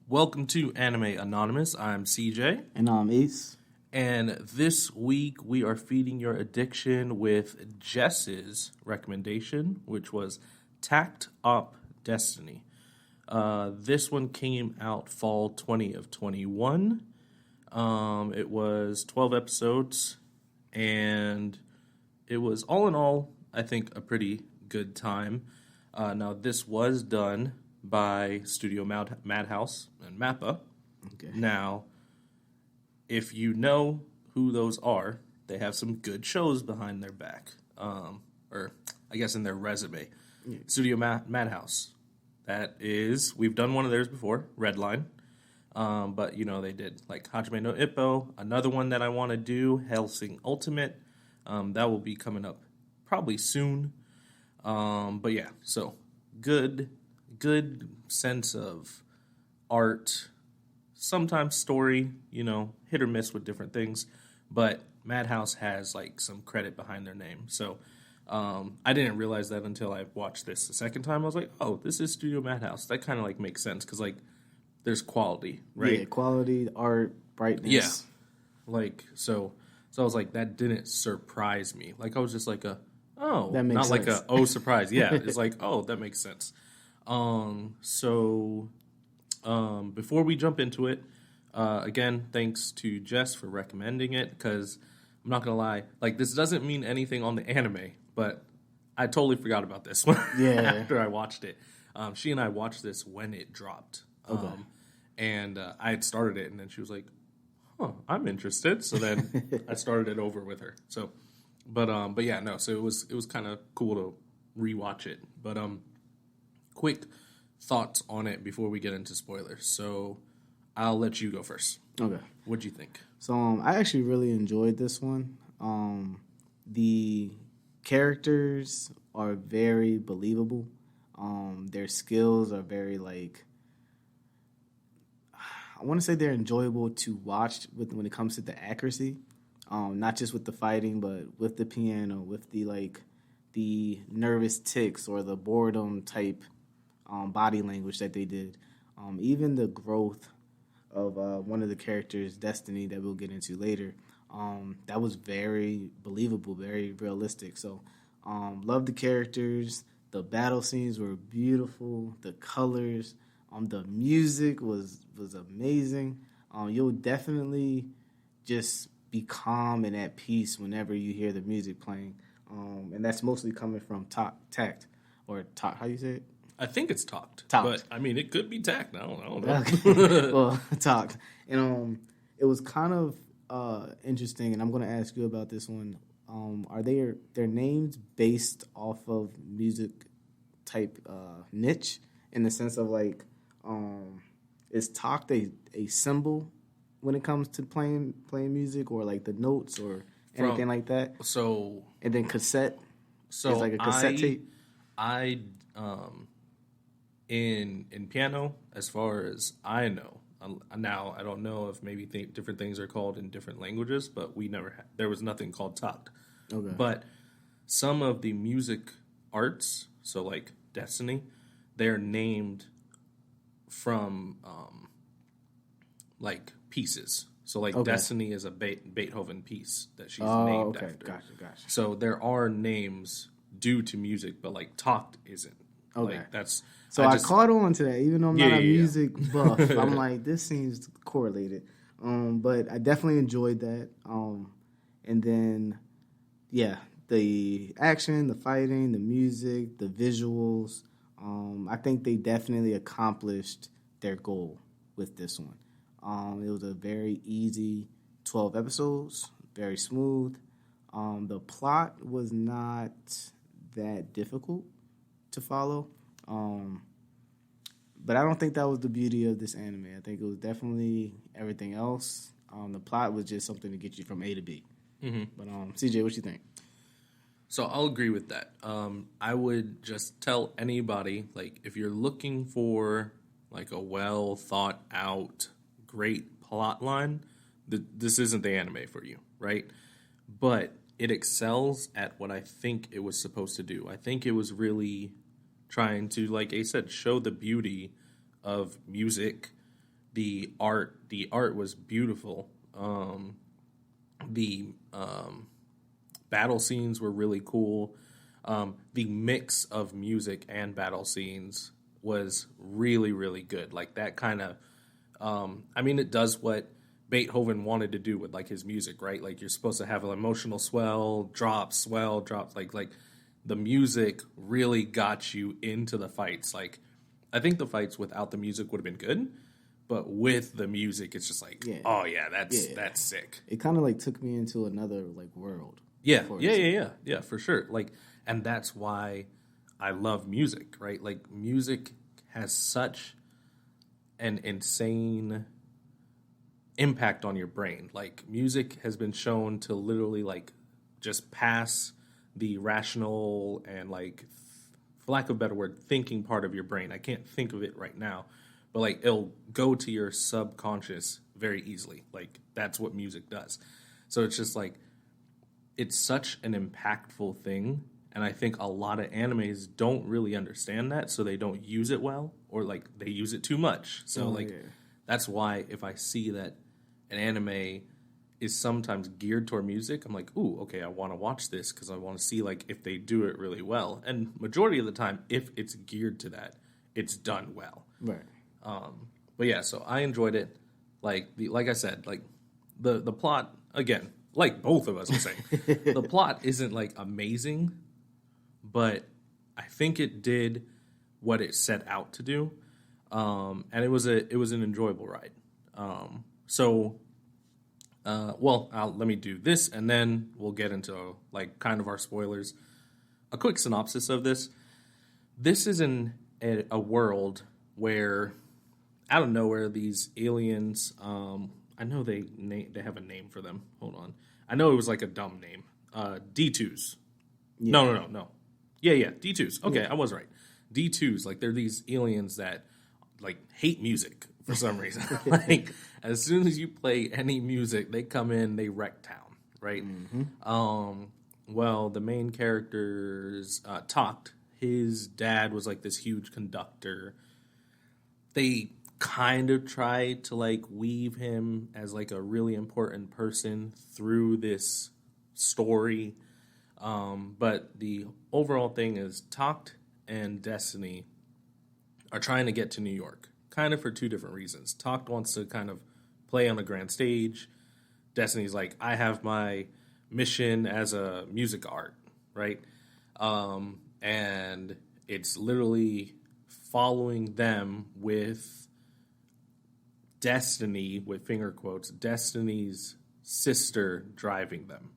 Welcome to Anime Anonymous. I'm CJ. And I'm Ace. And this week we are feeding your addiction with Jess's recommendation, which was Takt Destiny. This one came out fall 2021. It was 12 episodes, and it was all in all, I think, a pretty good time. Now, this was done by Studio Madhouse and Mappa. Okay. Now, if you know who those are, they have some good shows behind their back, or I guess in their resume. Yeah. Studio Madhouse. That is, we've done one of theirs before, Redline. But, you know, they did like Hajime no Ippo. Another one that I want to do, Hellsing Ultimate. That will be coming up probably soon. But yeah, so good sense of art, sometimes story, you know, hit or miss with different things. But Madhouse has like some credit behind their name. So I didn't realize that until I watched this the second time. I was like, oh, this is Studio Madhouse. That kind of like makes sense because like there's quality, right? Yeah, quality, art, brightness. Yeah. Like, so I was like, that didn't surprise me. Like, I was just like oh, that makes not sense. like oh, surprise. Yeah, it's like, oh, that makes sense. Before we jump into it, again, thanks to Jess for recommending it, because I'm not going to lie, like, this doesn't mean anything on the anime, but I totally forgot about this one after I watched it. She and I watched this when it dropped. Okay. And I had started it, and then she was like, huh, I'm interested. So then I started it over with her. So, but yeah, no, so it was kind of cool to rewatch it. But quick thoughts on it before we get into spoilers. So I'll let you go first. Okay. What'd you think? So I actually really enjoyed this one. The characters are very believable. Their skills are very like, I want to say they're enjoyable to watch when it comes to the accuracy. Not just with the fighting, but with the piano, with the nervous tics or the boredom type body language that they did. Even the growth of one of the characters, Destiny, that we'll get into later, that was very believable, very realistic. So, love the characters. The battle scenes were beautiful. The colors, the music was amazing. You'll definitely just be calm and at peace whenever you hear the music playing. And that's mostly coming from Takt, or Takt, how you say it? I think it's Takt. But I mean, it could be Takt. I don't know. Okay. Well, Takt. And it was kind of interesting, and I'm going to ask you about this one. Are their names based off of music type niche, in the sense of like, is Takt a symbol when it comes to playing music, or like the notes or anything like that? So, and then cassette. So it's like a cassette tape. In piano, as far as I know, now I don't know if maybe different things are called in different languages, but there was nothing called Takt. Okay. But some of the music arts, so like Destiny, they're named from like pieces. So like Destiny is a Beethoven piece that she's named after. Gotcha. So there are names due to music, but like Takt isn't. Okay. Like that's so I caught on to that, even though I'm not a music buff. I'm like, this seems correlated. But I definitely enjoyed that. And then, yeah, the action, the fighting, the music, the visuals. I think they definitely accomplished their goal with this one. It was a very easy 12 episodes, very smooth. The plot was not that difficult to follow. But I don't think that was the beauty of this anime. I think it was definitely everything else. The plot was just something to get you from A to B. Mm-hmm. But CJ, what you think? So I'll agree with that. I would just tell anybody, like, if you're looking for like a well thought out, great plot line, this isn't the anime for you, right? But it excels at what I think it was supposed to do. I think it was really trying to, like I said, show the beauty of music the art was beautiful. The battle scenes were really cool. The mix of music and battle scenes was really, really good. Like that kind of, I mean, it does what Beethoven wanted to do with like his music, right? Like you're supposed to have an emotional swell, drops, like the music really got you into the fights. Like I think the fights without the music would have been good, but with the music, it's just like, oh yeah, that's sick. It kind of like took me into another like world. Yeah, for sure. Like, and that's why I love music, right? Like music has such an insane impact on your brain. Like music has been shown to literally like just pass the rational and like for lack of a better word thinking part of your brain. I can't think of it right now, but like it'll go to your subconscious very easily. Like that's what music does. So it's just like it's such an impactful thing, and I think a lot of animes don't really understand that, so they don't use it well, or like they use it too much. So that's why if I see that an anime is sometimes geared toward music, I'm like, ooh, okay, I want to watch this because I want to see like if they do it really well. And majority of the time, if it's geared to that, it's done well. Right. But yeah, so I enjoyed it. Like I said, like the plot again, like both of us are saying, the plot isn't like amazing, but I think it did what it set out to do, and it was an enjoyable ride. Let me do this, and then we'll get into like kind of our spoilers. A quick synopsis of this. This is a world where out of nowhere these aliens. I know they have a name for them. Hold on. I know it was like a dumb name. D2s. Yeah. No. Yeah. D2s. Okay, yeah. I was right. D2s. Like they're these aliens that like hate music for some reason. Like as soon as you play any music, they come in, they wreck town, right? Mm-hmm. Well, the main character's Takt, his dad was like this huge conductor. They kind of tried to like weave him as like a really important person through this story. But the overall thing is Takt and Destiny are trying to get to New York, kind of for two different reasons. Takt wants to kind of play on a grand stage. Destiny's like, I have my mission as a music art, right? And it's literally following them with Destiny, with finger quotes, Destiny's sister driving them.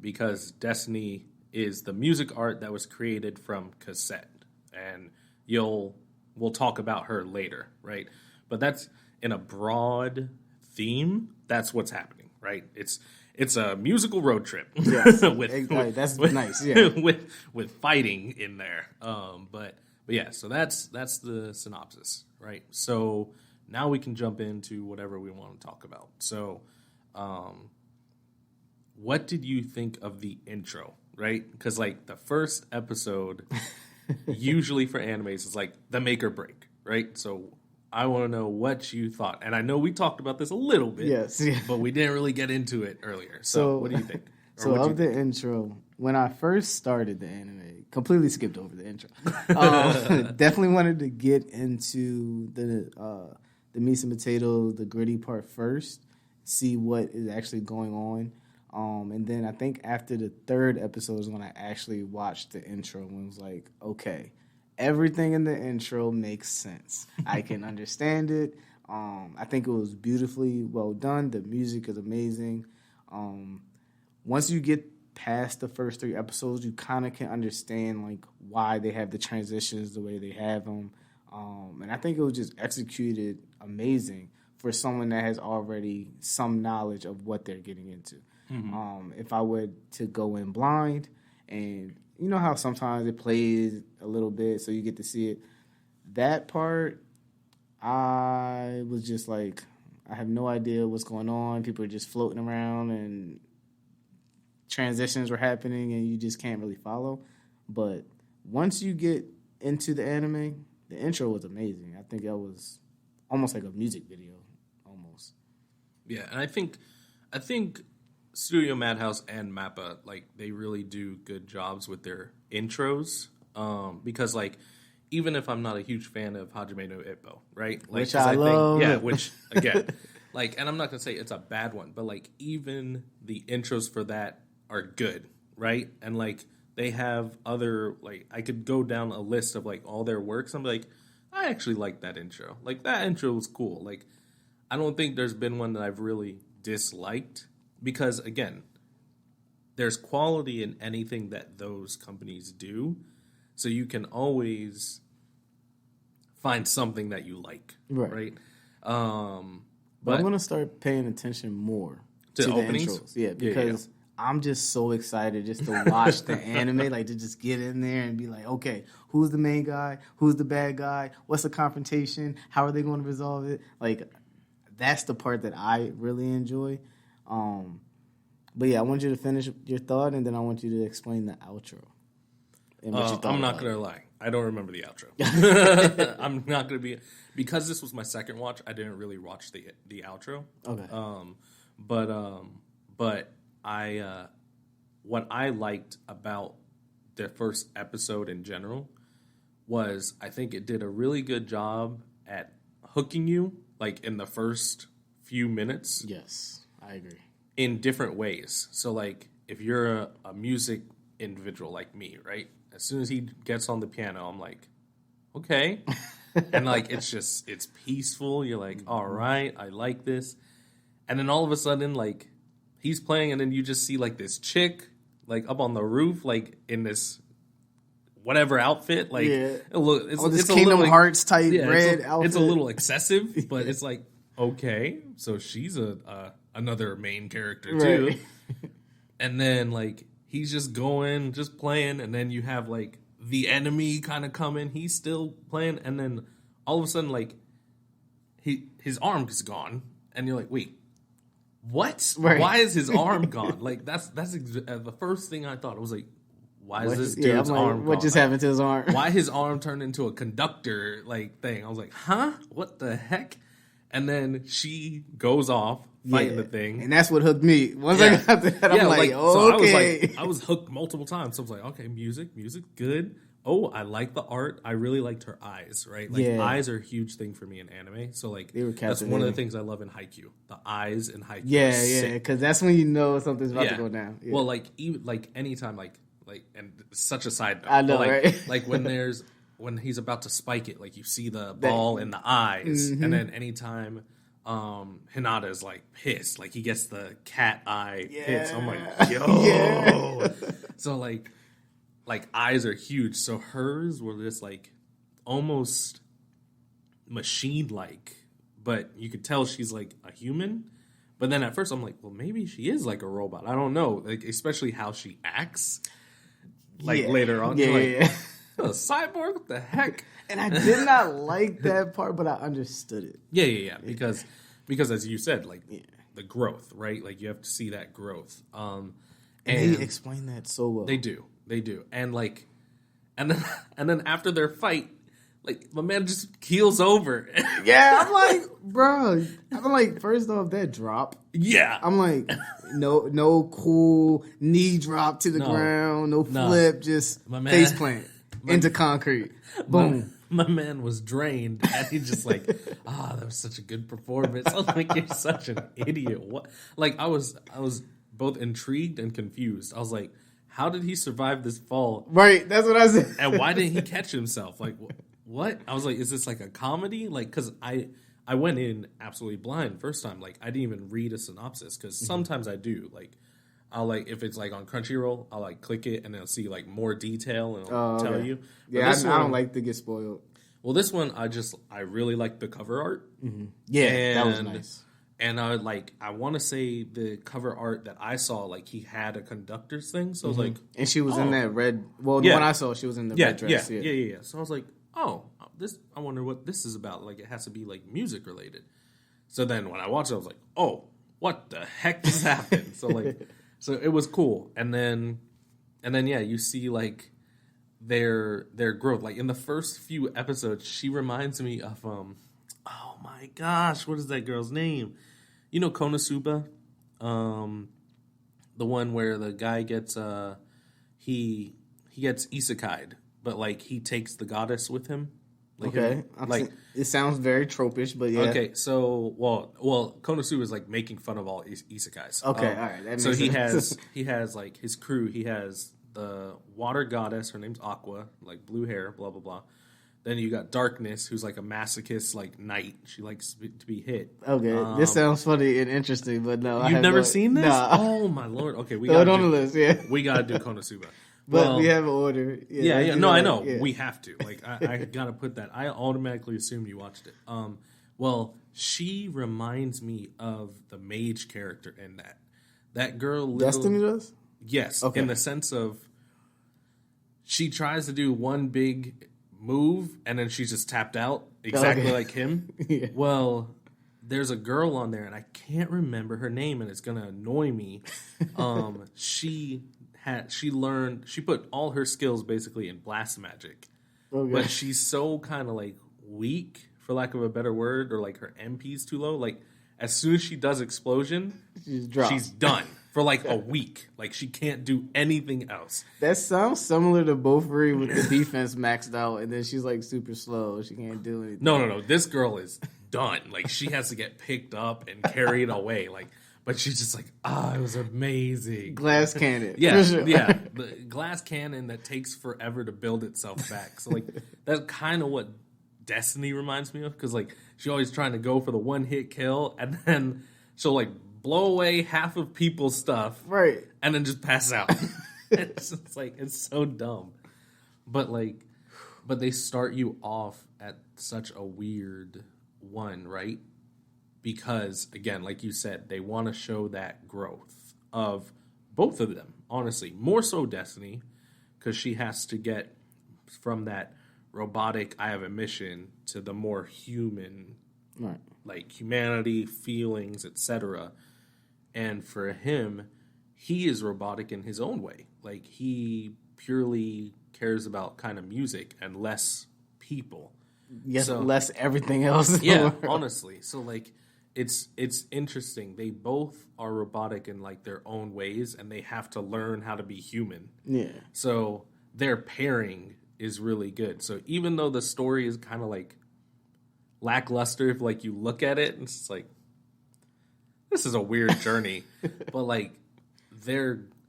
Because Destiny is the music art that was created from cassette. And we'll talk about her later, right? But that's in a broad theme. That's what's happening, right? It's a musical road trip. Yes, that's nice. Yeah, with fighting in there. But yeah, so that's the synopsis, right? So now we can jump into whatever we want to talk about. So, what did you think of the intro, right? Because like the first episode, usually for animes, is like the make or break, right? So I want to know what you thought. And I know we talked about this a little bit, yes, yeah. But we didn't really get into it earlier. So what do you think? Intro, when I first started the anime, completely skipped over the intro. Definitely wanted to get into the meat and potatoes, the gritty part first, see what is actually going on. And then I think after the third episode is when I actually watched the intro and was like, okay, everything in the intro makes sense. I can understand it. I think it was beautifully well done. The music is amazing. Once you get past the first 3 episodes, you kind of can understand like why they have the transitions the way they have them. And I think it was just executed amazing for someone that has already some knowledge of what they're getting into. Mm-hmm. If I were to go in blind, and you know how sometimes it plays a little bit so you get to see it, that part, I was just like, I have no idea what's going on. People are just floating around and transitions were happening and you just can't really follow. But once you get into the anime, the intro was amazing. I think that was almost like a music video, almost. Yeah, and I think Studio Madhouse and Mappa, like, they really do good jobs with their intros. Because, like, even if I'm not a huge fan of Hajime no Ippo, right? Like, Which I love. Yeah, which, again, like, and I'm not going to say it's a bad one, but, like, even the intros for that are good, right? And, like, they have other, like, I could go down a list of, like, all their works. I'm like, I actually like that intro. Like, that intro was cool. Like, I don't think there's been one that I've really disliked because, again, there's quality in anything that those companies do. So you can always find something that you like, right? But I'm going to start paying attention more to the openings? intros. Yeah, because I'm just so excited just to watch the anime, like to just get in there and be like, okay, who's the main guy? Who's the bad guy? What's the confrontation? How are they going to resolve it? Like, that's the part that I really enjoy. But yeah, I want you to finish your thought, and then I want you to explain the outro. And what you thought I'm not going to lie. I don't remember the outro. I'm not going to be... Because this was my second watch, I didn't really watch the outro. Okay. But I... what I liked about the first episode in general was I think it did a really good job at hooking you, like, in the first few minutes. Yes, I agree. In different ways. So, like, if you're a music individual like me, right? As soon as he gets on the piano, I'm like, okay. And, like, it's peaceful. You're like, all right, I like this. And then all of a sudden, like, he's playing, and then you just see, like, this chick, like, up on the roof, like, in this whatever outfit. Like, it's Kingdom Hearts type red outfit. It's a little excessive, but it's like, okay, so she's another main character too. Right. And then, like, he's just going, just playing, and then you have, like, the enemy kind of coming. He's still playing, and then all of a sudden, like, his arm is gone, and you're like, wait, what? Right. Why is his arm gone? Like, that's the first thing I thought. I was like, why is this dude's arm gone? What just happened to his arm? Why his arm turned into a conductor, like, thing? I was like, huh? What the heck? And then she goes off fighting the thing. And that's what hooked me. Once I got that, I'm like, okay. So I was hooked multiple times. So I was like, okay, music, good. Oh, I like the art. I really liked her eyes, right? Like, eyes are a huge thing for me in anime. So, like, that's one of the things I love in Haikyuu. The eyes in Haikyuu. Yeah, because that's when you know something's about to go down. Yeah. Well, like, even, like, anytime, like, and such a side note. I know, right? Like, when he's about to spike it, like, you see the ball in the eyes. Mm-hmm. And then anytime Hinata is, like, pissed, like, he gets the cat eye hits. I'm like, yo. So, like, eyes are huge. So hers were just, like, almost machine-like. But you could tell she's, like, a human. But then at first I'm like, well, maybe she is, like, a robot. I don't know. Like, especially how she acts. Like, later on. A cyborg? What the heck? And I did not like that part, but I understood it. Yeah. Because as you said, like, the growth, right? Like, you have to see that growth. And they explain that so well. They do. And, like, and then after their fight, like, my man just keels over. Yeah, I'm like, bro. I'm like, first off, that drop. Yeah. I'm like, no cool knee drop to the ground, no flip, just face plant into concrete. Boom. My man was drained, and he just like, that was such a good performance. I was like, you're such an idiot. What? Like, I was both intrigued and confused. I was like, how did he survive this fall? Right, that's what I said. And why didn't he catch himself? Like, what? I was like, is this like a comedy? Like, because I went in absolutely blind first time. Like, I didn't even read a synopsis, because sometimes I do. Like, I'll, like, if it's like on Crunchyroll, I'll, like, click it and it'll see, like, more detail and it'll tell you. Yeah, I don't like to get spoiled. Well, this one I really like the cover art. Mm-hmm. Yeah, that was nice. And I want to say the cover art that I saw, like, he had a conductor's thing. So I was like, and she was in that red. Well, the one I saw, she was in the red dress. Yeah. So I was like, I wonder what this is about. Like, it has to be, like, music related. So then when I watched it, I was like, oh, what the heck just happened? So, like, so it was cool. And then you see, like, their growth. Like, in the first few episodes, she reminds me of Oh my gosh, what is that girl's name? You know Konosuba? The one where the guy gets he gets isekai'd, but like he takes the goddess with him. Like Okay. It sounds very tropish, but yeah. Okay, so well, Konosuba is like making fun of all isekais. Okay, all right. That So makes sense. he has like his crew. He has the water goddess. Her name's Aqua, like blue hair, blah blah blah. Then you got Darkness, who's like a masochist, like knight. She likes to be hit. Okay, this sounds funny and interesting, but no, You've never seen this? Nah. Oh my lord! Okay, we Throw got it on the list. Yeah, we gotta do Konosuba. but we have an order. Yeah. No, I know. Yeah. We have to. Like, I gotta put that. I automatically assumed you watched it. Well, she reminds me of the mage character in that. That girl. Destiny does. Yes. Okay. In the sense of, she tries to do one big move and then she's just tapped out, exactly like him. Yeah. Well, there's a girl on there and I can't remember her name and it's gonna annoy me. She put all her skills basically in blast magic. Okay. But she's so kind of like weak, for lack of a better word, or like her MP's too low. Like as soon as she does explosion, she's done for like a week. Like she can't do anything else. That sounds similar to Beaufry with the defense maxed out, and then she's like super slow. She can't do anything. No. This girl is done. Like she has to get picked up and carried away. Like, but she's just like, it was amazing. Glass cannon. Yeah, for sure. yeah. The glass cannon that takes forever to build itself back. So like that's kind of what Destiny reminds me of, because like she's always trying to go for the one hit kill, and then she'll like blow away half of people's stuff, Right. and then just pass out. It's just like, it's so dumb. But they start you off at such a weird one, right? Because again, like you said, they want to show that growth of both of them. Honestly, more so Destiny, because she has to get from that robotic, I have a mission, to the more human, Right. like humanity, feelings, etc. And for him, he is robotic in his own way. Like he purely cares about kind of music and less people. Yes, So- less everything else. in the Yeah, world. honestly. So like it's interesting. They both are robotic in like their own ways, and they have to learn how to be human. Yeah. So their pairing is really good. So even though the story is kind of like lackluster, if like you look at it, it's just like, this is a weird journey. But like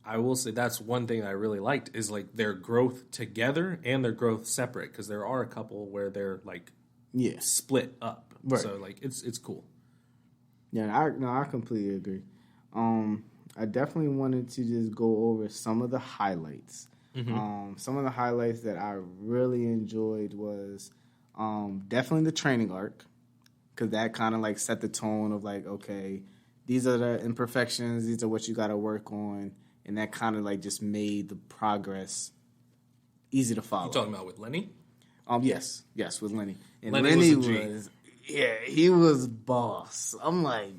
I will say that's one thing I really liked, is like their growth together and their growth separate, because there are a couple where they're like Yeah. split up. Right. So like it's cool. Yeah, I completely agree. I definitely wanted to just go over some of the highlights. Some of the highlights that I really enjoyed was definitely the training arc, because that kind of like set the tone of like, okay, these are the imperfections, these are what you got to work on, and that kind of like just made the progress easy to follow. You talking about with Lenny? Yes, with Lenny. And Lenny Lenny was a G. was, he was boss. I'm like,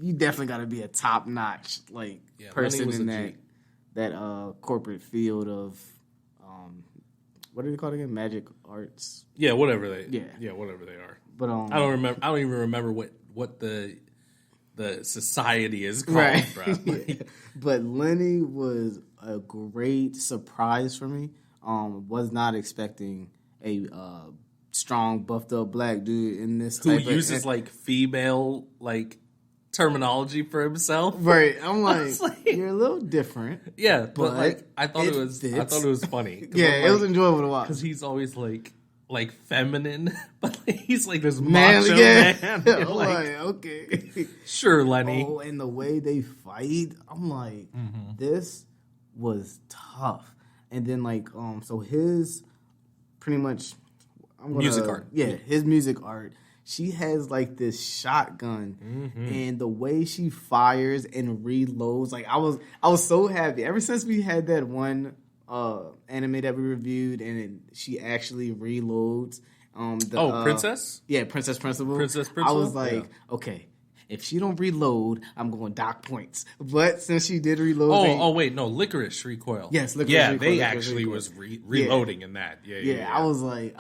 you definitely got to be a top notch like person Lenny was in a G. that corporate field of what are they called again? Magic arts. Yeah, whatever they. Yeah. Whatever they are. But I don't remember. I don't even remember what the society is called, right. bro. Yeah. But Lenny was a great surprise for me. Was not expecting a strong, buffed up black dude in this Who type uses of, like female like terminology for himself. right. I'm I like, was like- you're a little different. Yeah, but like I it thought it was fits. funny. Yeah, it was enjoyable to watch. because he's always like feminine, but he's like this Man, macho yeah. man. I'm You're like, like, okay. sure, Lenny. Oh, and the way they fight, I'm like, this was tough. And then like, so his pretty much Music art. Yeah, his music art. She has like this shotgun, and the way she fires and reloads, like I was so happy. Ever since we had that one anime that we reviewed, and she actually reloads. Princess? Yeah, Princess Principal. Princess I Principal? was like, okay, if she don't reload, I'm going dock points. But since she did reload, Wait, no, Licorice Recoil. Yes, Licorice Yeah, Recoil, they Licorice actually Recoil. was reloading in that. Yeah. I was like,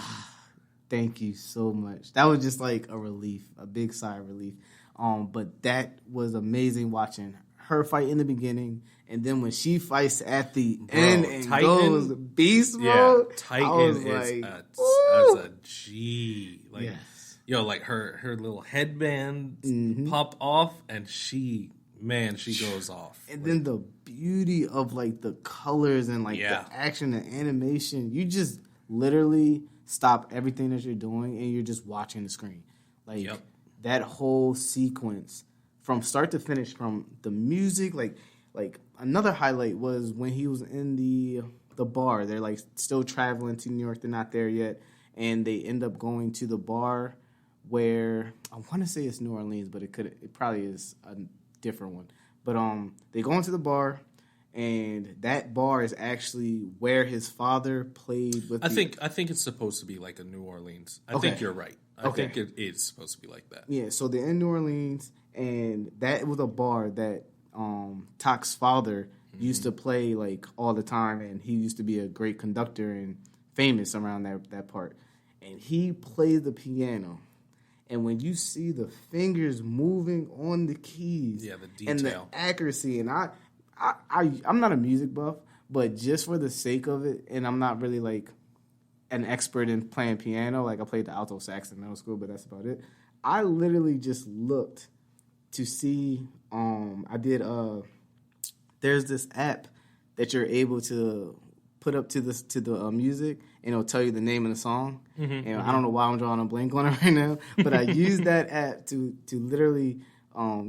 Thank you so much. That was just like a relief, a big sigh of relief. But that was amazing watching her fight in the beginning, and then when she fights at the end and Titan, goes beast mode, Titan is like, as a G. Like, yes. Like her little headband pop off, and she goes off. And then the beauty of like the colors and like the action and animation, you just literally stop everything that you're doing and you're just watching the screen. Like that whole sequence from start to finish, from the music, like another highlight was when he was in the bar. They're like still traveling to New York. They're not there yet, and they end up going to the bar where I want to say it's New Orleans, but it probably is a different one. But they go into the bar, and that bar is actually where his father played with. I think it's supposed to be like a New Orleans. I think you're right. I think it is supposed to be like that. Yeah, so they're in New Orleans, and that was a bar that Takt's father used to play like all the time, and he used to be a great conductor and famous around that part. And he played the piano, and when you see the fingers moving on the keys, the detail and the accuracy, and I'm not a music buff, but just for the sake of it, and I'm not really like an expert in playing piano. Like I played the alto sax in middle school, but that's about it. I literally just looked to see. There's this app that you're able to put up to the music, and it'll tell you the name of the song. I don't know why I'm drawing a blank on it right now, but I used that app to literally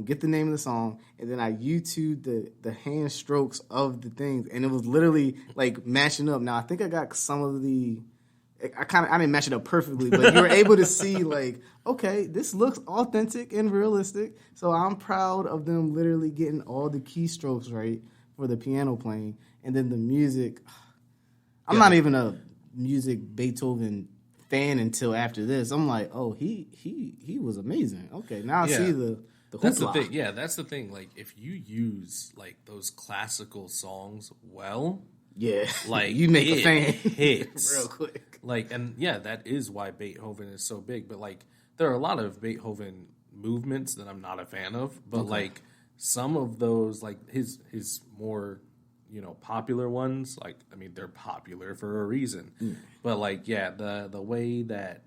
get the name of the song, and then I YouTube the hand strokes of the things, and it was literally like matching up. Now I think I got some of the. I didn't match it up perfectly, but you were able to see like, okay, this looks authentic and realistic. So I'm proud of them literally getting all the keystrokes right for the piano playing, and then the music. I'm not even a music Beethoven fan until after this. I'm like, oh, he was amazing. Okay, now I see the that's the thing. Yeah, that's the thing. Like if you use like those classical songs well. Yeah, like you make a fan hits real quick. Like, and that is why Beethoven is so big. But like, there are a lot of Beethoven movements that I'm not a fan of. But like, some of those, like his more popular ones, like I mean, they're popular for a reason. But like, the way that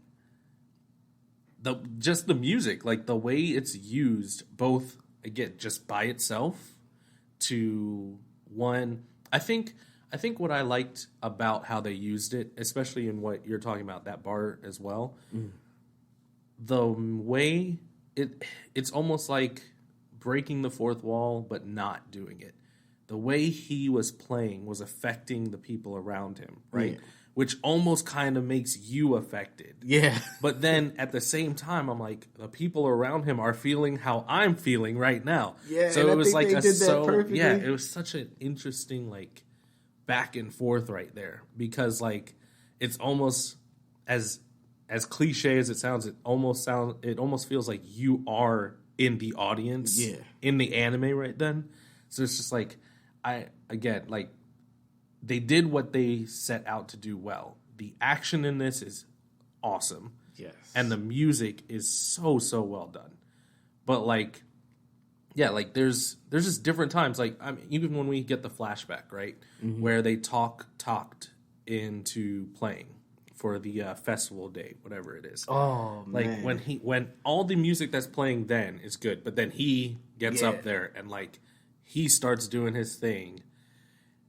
the music, like the way it's used, both again just by itself to one, I think what I liked about how they used it, especially in what you're talking about, that bar as well, the way it's almost like breaking the fourth wall, but not doing it. The way he was playing was affecting the people around him, right? Yeah. Which almost kind of makes you affected. Yeah. But then at the same time, I'm like, the people around him are feeling how I'm feeling right now. Yeah. So it was like it was such an interesting like back and forth right there, because like it's almost as cliche as it sounds, it almost feels like you are in the audience in the anime right then. So it's just like they did what they set out to do well. The action in this is awesome. Yes. And the music is so well done. But like like there's just different times. Like I mean, even when we get the flashback, right, where they talked into playing for the festival day, whatever it is. Oh like man! when all the music that's playing then is good, but then he gets up there and like he starts doing his thing,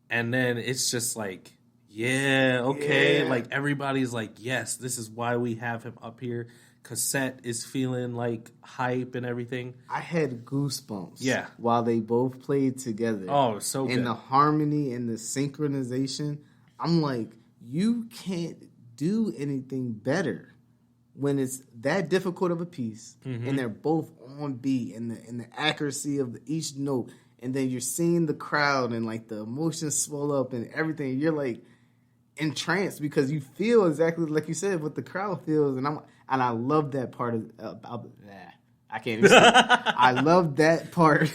and then it's just like like everybody's like, yes, this is why we have him up here. Cassette is feeling like hype and everything. I had goosebumps. Yeah. While they both played together. Oh, so good. And the harmony and the synchronization. I'm like, you can't do anything better when it's that difficult of a piece, and they're both on beat, and the accuracy of each note, and then you're seeing the crowd and like the emotions swell up and everything. You're like entranced because you feel exactly like you said what the crowd feels, and I love that part about I can't even say it. I love that part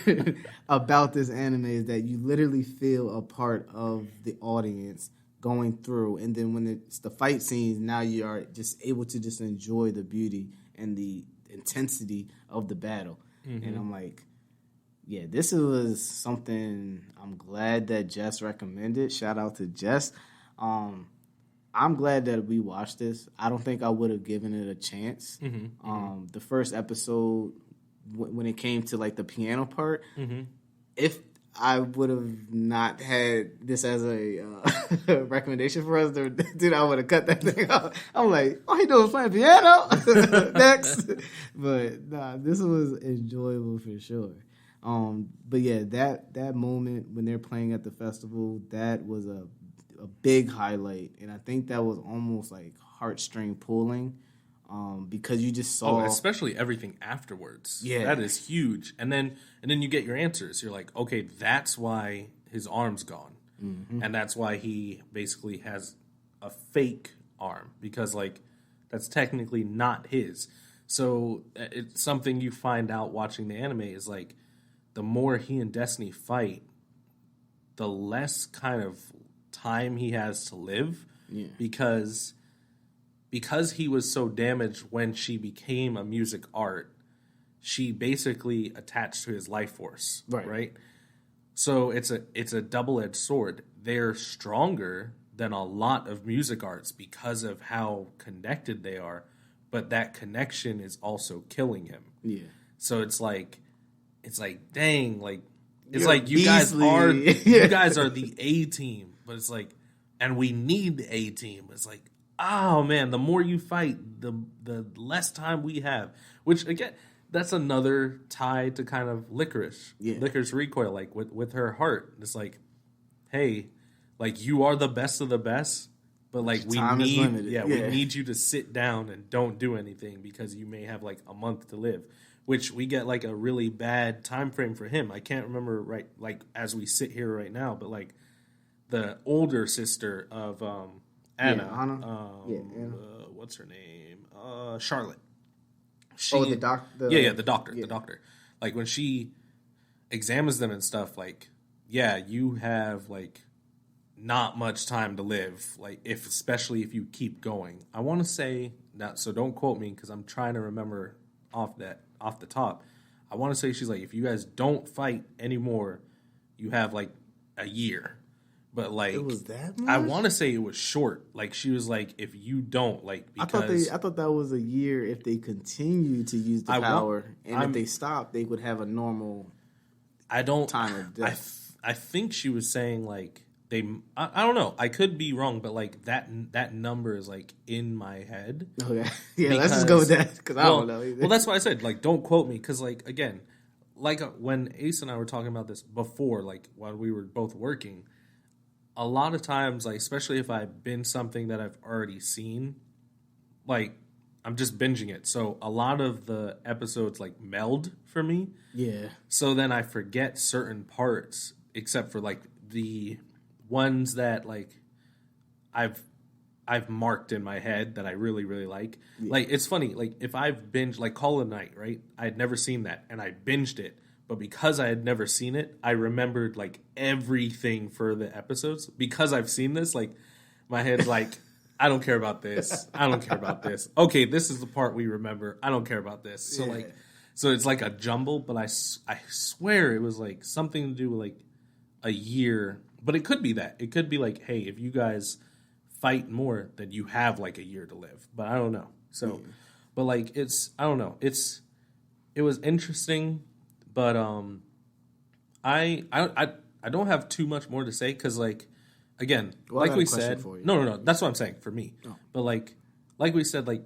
about this anime is that you literally feel a part of the audience going through, and then when it's the fight scenes, now you are just able to just enjoy the beauty and the intensity of the battle. And I'm like, yeah, this was something I'm glad that Jess recommended. Shout out to Jess. I'm glad that we watched this. I don't think I would have given it a chance. The first episode, when it came to like the piano part, if I would have not had this as a recommendation for us, dude, I would have cut that thing out. I'm like, oh, he doing playing piano? Next. But nah, this was enjoyable for sure. But yeah, that moment when they're playing at the festival, that was a big highlight. And I think that was almost like heartstring pulling. Because you just saw, especially everything afterwards. Yeah, that is huge. And then you get your answers. You're like, okay, that's why his arm's gone, and that's why he basically has a fake arm, because like that's technically not his. So it's something you find out watching the anime is like the more he and Destiny fight, the less kind of time he has to live, because he was so damaged when she became a music art, she basically attached to his life force, right? So it's a double-edged sword. They're stronger than a lot of music arts because of how connected they are, but that connection is also killing him. Yeah. So it's like, dang, like it's You're like you guys are the A team, but it's like, and we need the A team. It's like, oh man, the more you fight, the less time we have. Which again, that's another tie to kind of Licorice. Licorice Recoil, like with her heart. It's like, hey, like you are the best of the best, but like we need you to sit down and don't do anything because you may have like a month to live. Which we get like a really bad time frame for him. I can't remember right like as we sit here right now, but like the older sister of Anna. What's her name? Charlotte. The doctor. The doctor. The doctor. Like when she examines them and stuff, like, yeah, you have like not much time to live. Like especially if you keep going. I want to say that, so don't quote me because I'm trying to remember off the top. I want to say she's like, if you guys don't fight anymore, you have like a year. But like, it was that much? I want to say it was short. Like she was like, if you don't like, because I thought that was a year if they continue to use the power, and if they stop, they would have a normal. Time of death. I think she was saying like I don't know. I could be wrong, but like that number is like in my head. Okay, yeah, let's just go with that because I don't know either. Well, that's why I said like don't quote me because like again, like when Ace and I were talking about this before, like while we were both working. A lot of times, like especially if I binge something that I've already seen, like I'm just binging it. So a lot of the episodes like meld for me. Yeah. So then I forget certain parts, except for like the ones that like I've marked in my head that I really, really like. Yeah. Like it's funny, like if I've binged like Call of Night, right? I had never seen that and I binged it. But because I had never seen it, I remembered like everything for the episodes. Because I've seen this, like my head's like, I don't care about this. I don't care about this. Okay, this is the part we remember. I don't care about this. So like, so it's like a jumble. But I swear it was like something to do with like a year. But it could be that. It could be like, hey, if you guys fight more, then you have like a year to live. But I don't know. So, but like I don't know. It was interesting. But I don't have too much more to say because like again, like we said, no, that's what I'm saying for me. Oh. But like we said, like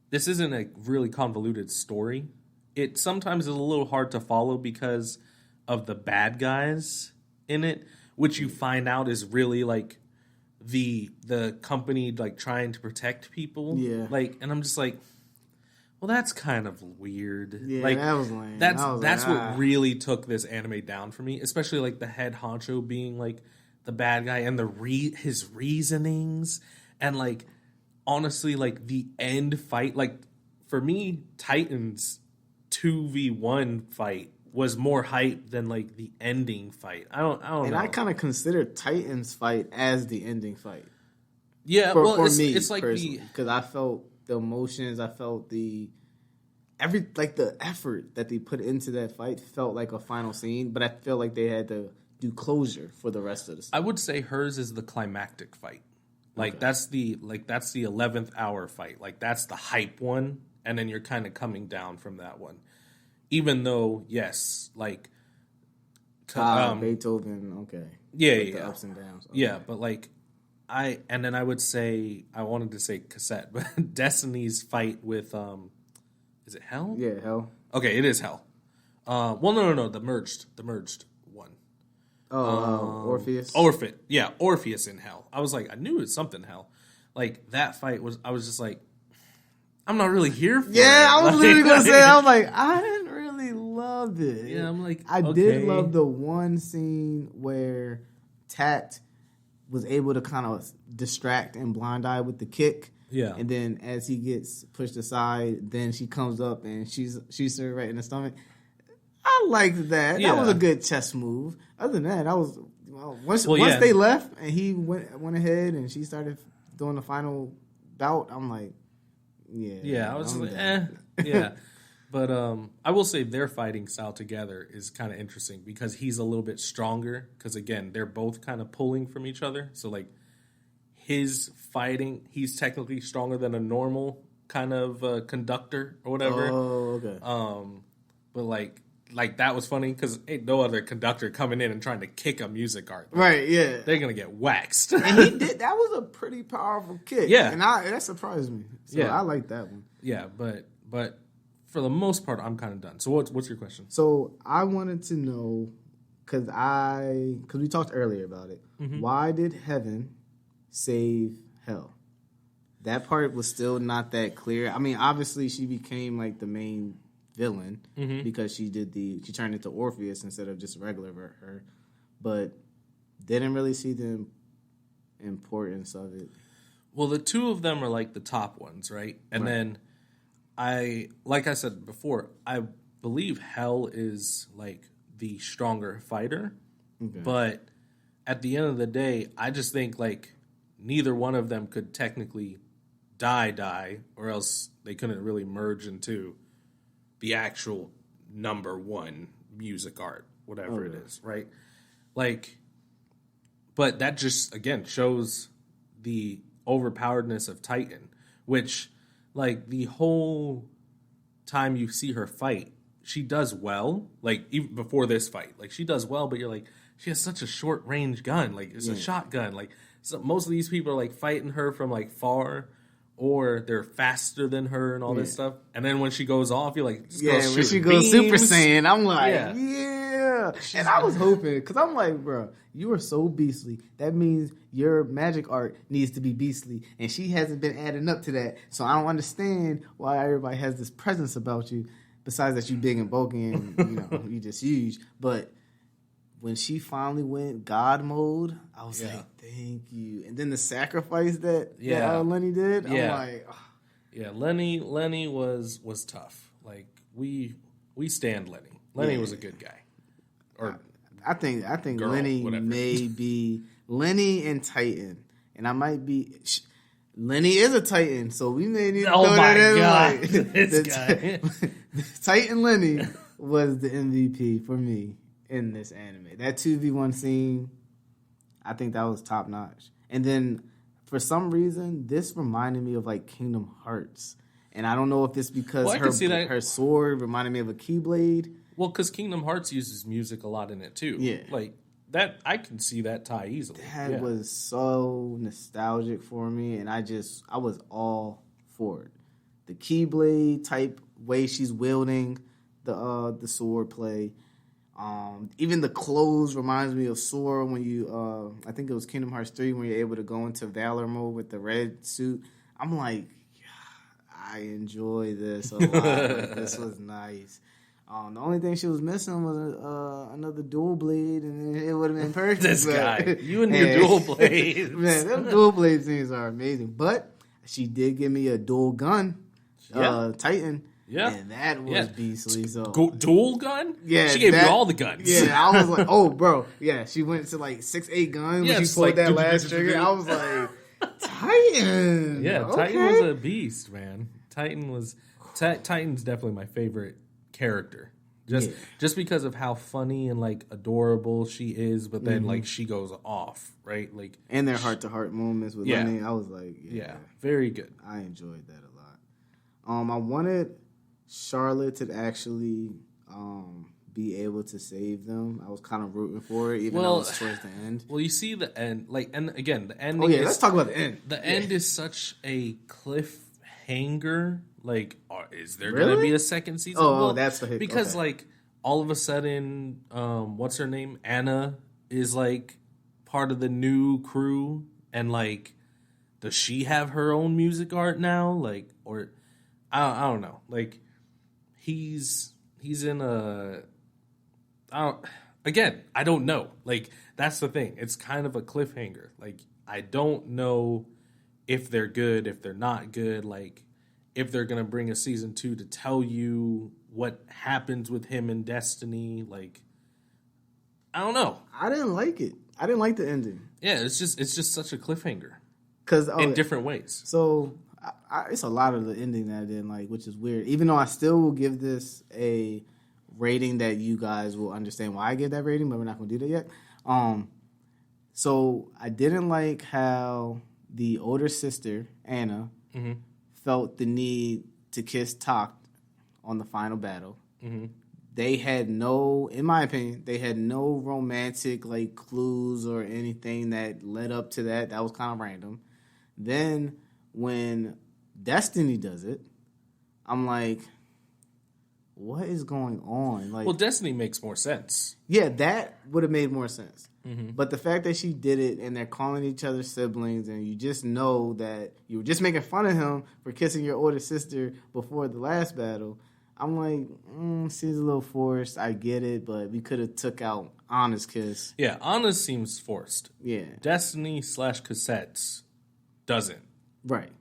this isn't a really convoluted story. It sometimes is a little hard to follow because of the bad guys in it, which you find out is really like the company like trying to protect people. Yeah, like, and I'm just like. Well, that's kind of weird. Yeah, like, that was lame. That's what really took this anime down for me, especially like the head honcho being like the bad guy and his reasonings and like honestly like the end fight. Like for me, Titan's 2v1 fight was more hype than like the ending fight. I don't know. And I kind of consider Titan's fight as the ending fight. Yeah, for me, it's like because I felt the emotions, I felt the effort that they put into that fight felt like a final scene, but I feel like they had to do closure for the rest of the scene. I would say hers is the climactic fight. Like okay. that's the 11th hour fight. Like that's the hype one, and then you're kind of coming down from that one. Even though, yes, like Beethoven, okay, the ups and downs, okay. Yeah, but like I wanted to say cassette, but Destiny's fight with is it Hell? Yeah, Hell. Okay, it is Hell. Well, no, the merged one. Orpheus. Orpheus in Hell. I was like, I knew it was something Hell. Like that fight I was just like, I'm not really here for it. Yeah, I was literally gonna say, I was like, I didn't really love it. Yeah, I'm like, I did love the one scene where Takt was able to kind of distract and blind eye with the kick. Yeah. And then as he gets pushed aside, then she comes up and she's her right in the stomach. I liked that. Yeah. That was a good chess move. Other than that, once they left and he went ahead and she started doing the final bout, I'm like, yeah. Yeah, I was like, yeah. But I will say their fighting style together is kind of interesting because he's a little bit stronger. Because again, they're both kind of pulling from each other. So like his fighting, he's technically stronger than a normal kind of conductor or whatever. Oh, okay. But like that was funny because ain't no other conductor coming in and trying to kick a music art. Right, yeah. They're going to get waxed. And he did. That was a pretty powerful kick. Yeah. And that surprised me. So I like that one. Yeah, but for the most part, I'm kind of done. So what's your question? So I wanted to know, because we talked earlier about it, why did heaven save hell? That part was still not that clear. I mean, obviously she became like the main villain because she turned into Orpheus instead of just regular her, but didn't really see the importance of it. Well, the two of them are like the top ones, right? And then like I said before, I believe Hell is like the stronger fighter, but at the end of the day, I just think like neither one of them could technically die, or else they couldn't really merge into the actual number one music art, whatever it is, right? Like, but that just, again, shows the overpoweredness of Titan, which, like, the whole time you see her fight, she does well, like, even before this fight. Like, she does well, but you're like, she has such a short-range gun. Like, it's a shotgun. Like, so most of these people are, like, fighting her from, like, far, or they're faster than her and all this stuff. And then when she goes off, you're like, when she goes Super Saiyan, I'm like, yeah. And I was hoping, because I'm like, bro, you are so beastly. That means your magic art needs to be beastly. And she hasn't been adding up to that. So I don't understand why everybody has this presence about you, besides that you big and bulky and, you just huge. But when she finally went God mode, I was like, thank you. And then the sacrifice that Lenny did, I'm like, oh. Yeah, Lenny was tough. Like we stand Lenny. Lenny was a good guy. Or I think girl, Lenny whatever. may be Lenny and Titan, and I might be. Lenny is a Titan, so we may need to throw that in. God, like, this guy. Titan Lenny was the MVP for me in this anime. That 2v1 scene, I think that was top notch. And then for some reason, this reminded me of like Kingdom Hearts. And I don't know if it's because her sword reminded me of a Keyblade. Well, because Kingdom Hearts uses music a lot in it too. Yeah. Like that, I can see that tie easily. That was so nostalgic for me, and I was all for it. The Keyblade type way she's wielding the sword play. Even the clothes reminds me of Sora when you, I think it was Kingdom Hearts 3 when you're able to go into Valor mode with the red suit. I'm like, I enjoy this a lot. Like, this was nice. The only thing she was missing was another dual blade, and it would have been perfect. This guy, you and your dual blades. Man, those dual blade scenes are amazing. But she did give me a dual gun, Titan. Yeah. And that was beastly. So dual gun? Yeah. She gave you all the guns. Yeah, I was like, oh, bro. Yeah, she went to like 6-8 guns when she pulled that last trigger. I was like, Titan. Yeah, okay. Titan was a beast, man. Titan's definitely my favorite character. Just because of how funny and like adorable she is, but then like she goes off, right? Like, and their heart-to-heart moments with Lenny. I was like, yeah, very good. I enjoyed that a lot. I wanted Charlotte to actually be able to save them. I was kind of rooting for it, even though it was towards the end. Well, you see the end, like, and again, the ending. Oh yeah, let's talk about the end. The end is such a cliffhanger. Like, is there going to be a second season? Oh, well, that's the hit. Because like all of a sudden, what's her name? Anna is like part of the new crew, and like, does she have her own music art now? Like, or I don't know. Like, he's in a. I don't know. Like, that's the thing. It's kind of a cliffhanger. Like, I don't know if they're good, if they're not good. Like, if they're going to bring a season 2 to tell you what happens with him in Destiny. Like, I don't know. I didn't like it. I didn't like the ending. Yeah, it's just such a cliffhanger. In different ways. So, it's a lot of the ending that I didn't like, which is weird. Even though I still will give this a rating that you guys will understand why I give that rating, but we're not going to do that yet. So I didn't like how the older sister, Anna, felt the need to kiss Takt on the final battle. They had in my opinion, they had no romantic like clues or anything that led up to that. That was kind of random. Then when Destiny does it, I'm like, what is going on? Like, well, Destiny makes more sense. Yeah, that would have made more sense. But the fact that she did it and they're calling each other siblings, and you just know that you were just making fun of him for kissing your older sister before the last battle, I'm like, seems a little forced. I get it, but we could have took out Anna's kiss. Yeah, Anna seems forced. Yeah. Destiny / Cassettes doesn't. Right.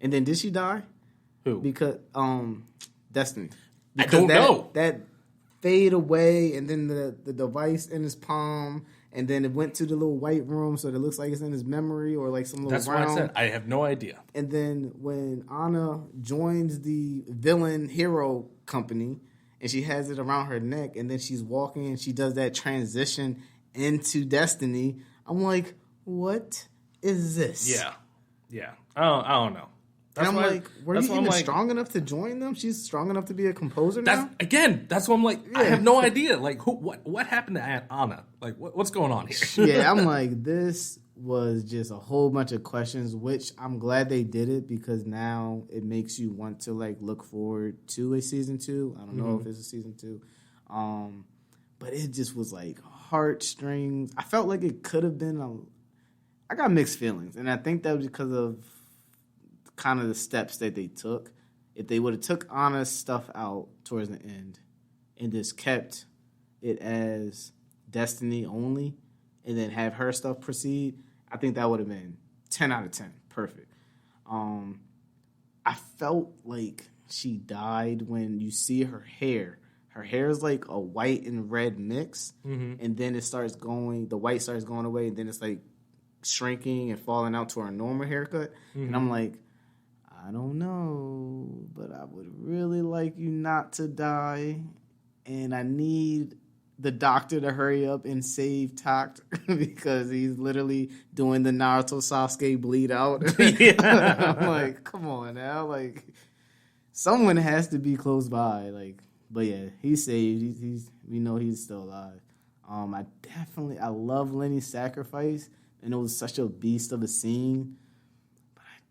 And then did she die? Who? Because Destiny. Because I don't know. That fade away, and then the device in his palm, and then it went to the little white room, so it looks like it's in his memory or like some little That's round. what I said. I have no idea. And then when Anna joins the villain hero company, and she has it around her neck, and then she's walking and she does that transition into Destiny, I'm like, what is this? Yeah. I don't know. And I'm like, were you even strong enough to join them? She's strong enough to be a composer now? That's what I'm like, I have no idea. Like, what happened to Anna? Like, what's going on here? Yeah, I'm like, this was just a whole bunch of questions, which I'm glad they did it, because now it makes you want to, like, look forward to a season 2. I don't know if it's a season 2. But it just was, like, heartstrings. I felt like it could have been I got mixed feelings, and I think that was because of kind of the steps that they took. If they would have took Anna's stuff out towards the end and just kept it as Destiny only and then have her stuff proceed, I think that would have been 10 out of 10. Perfect. I felt like she died when you see her hair. Her hair is like a white and red mix, and then it starts going, the white starts going away, and then it's like shrinking and falling out to her normal haircut. And I'm like, I don't know, but I would really like you not to die, and I need the doctor to hurry up and save Takt because he's literally doing the Naruto Sasuke bleed out. I'm like, come on now, like someone has to be close by, like. But yeah, he's saved. We know he's still alive. I love Lenny's sacrifice, and it was such a beast of a scene.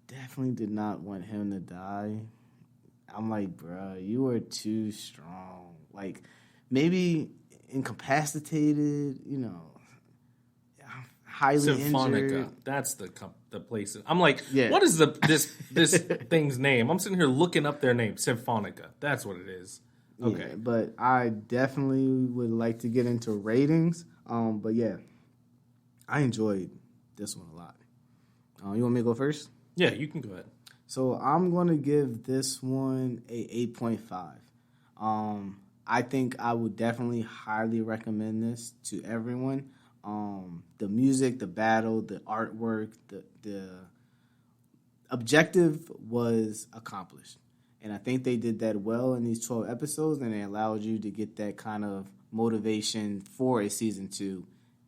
Definitely did not want him to die. I'm like, bruh, you are too strong. Like, maybe incapacitated, highly Symphonica. injured. That's the place. I'm like, Yeah. what is this thing's name? I'm sitting here looking up their name. Symphonica. That's what it is. Okay. Yeah, but I definitely would like to get into ratings. But yeah, I enjoyed this one a lot. You want me to go first? Yeah, you can go ahead. So I'm going to give this one a 8.5. I think I would definitely highly recommend this to everyone. The music, the battle, the artwork, the objective was accomplished. And I think they did that well in these 12 episodes, and it allowed you to get that kind of motivation for a season 2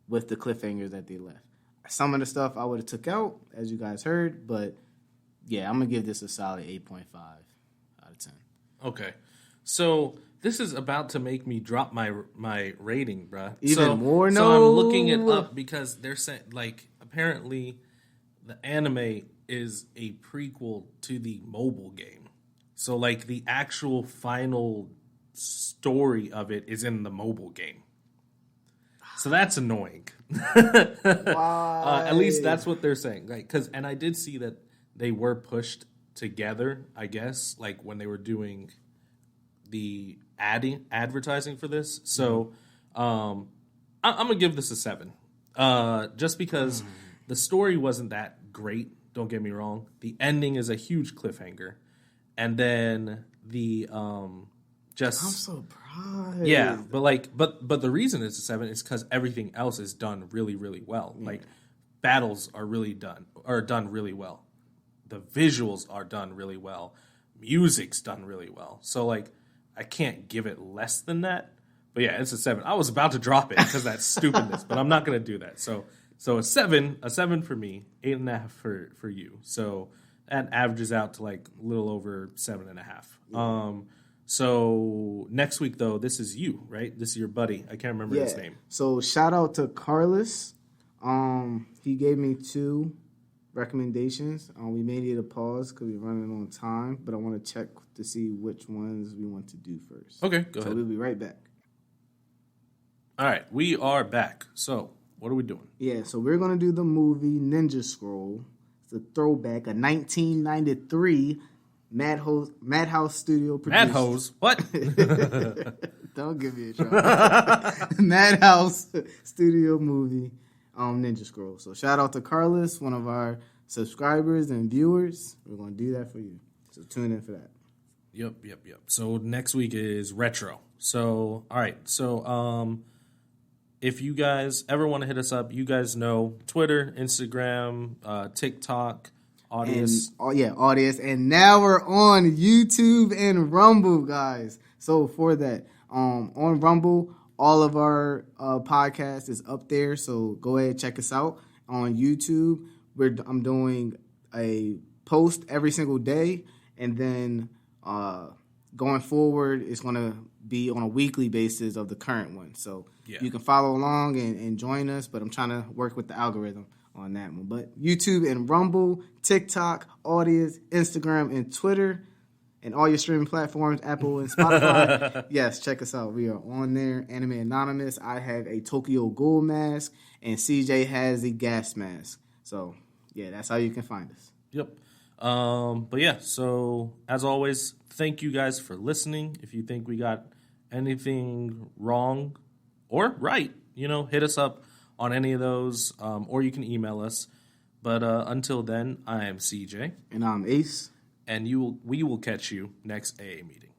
with the cliffhangers that they left. Some of the stuff I would have took out, as you guys heard, but yeah, I'm going to give this a solid 8.5 out of 10. Okay. So this is about to make me drop my rating, bruh. Even more? No. So I'm looking it up because they're saying, like, apparently the anime is a prequel to the mobile game. So, like, the actual final story of it is in the mobile game. So that's annoying. At least that's what they're saying. Like, and I did see that they were pushed together, I guess, like when they were doing the advertising for this. So I'm going to give this a 7. Just because the story wasn't that great, don't get me wrong. The ending is a huge cliffhanger. And then the just I'm surprised. Yeah, but the reason it's a 7 is because everything else is done really, really well. Yeah. Like battles are done really well. The visuals are done really well. Music's done really well. So like I can't give it less than that. But yeah, it's a 7. I was about to drop it because that's stupidness, but I'm not gonna do that. So a 7 for me, 8.5 for you. So that averages out to like a little over 7.5. Yeah. So next week though, this is you, right? This is your buddy. I can't remember his name. So shout out to Carlos. He gave me 2 recommendations. We may need a pause because we're running on time, but I want to check to see which ones we want to do first. Okay, go ahead. So we'll be right back. All right, we are back. So what are we doing? Yeah, so we're going to do the movie Ninja Scroll. It's a throwback, a 1993 Madhouse Studio produced. Madhouse? What? Don't give me a try. Madhouse Studio movie, Ninja Scroll. So shout out to Carlos, one of our subscribers and viewers. We're going to do that for you. So tune in for that. Yep. So next week is retro. So, all right. So, if you guys ever want to hit us up, you guys know Twitter, Instagram, TikTok, Audience. Audience. And now we're on YouTube and Rumble, guys. So for that, on Rumble, all of our podcast is up there. So go ahead, check us out. On YouTube, I'm doing a post every single day. And then going forward, it's going to be on a weekly basis of the current one. So you can follow along and join us. But I'm trying to work with the algorithm on that one. But YouTube and Rumble, TikTok, Audience, Instagram, and Twitter, and all your streaming platforms, Apple and Spotify. Yes, check us out. We are on there. Anime Anonymous. I have a Tokyo Ghoul mask, and CJ has a gas mask. So, yeah, that's how you can find us. Yep. But yeah, so as always, thank you guys for listening. If you think we got anything wrong or right, hit us up on any of those, or you can email us. But until then, I am CJ. And I'm Ace. And we will catch you next AA meeting.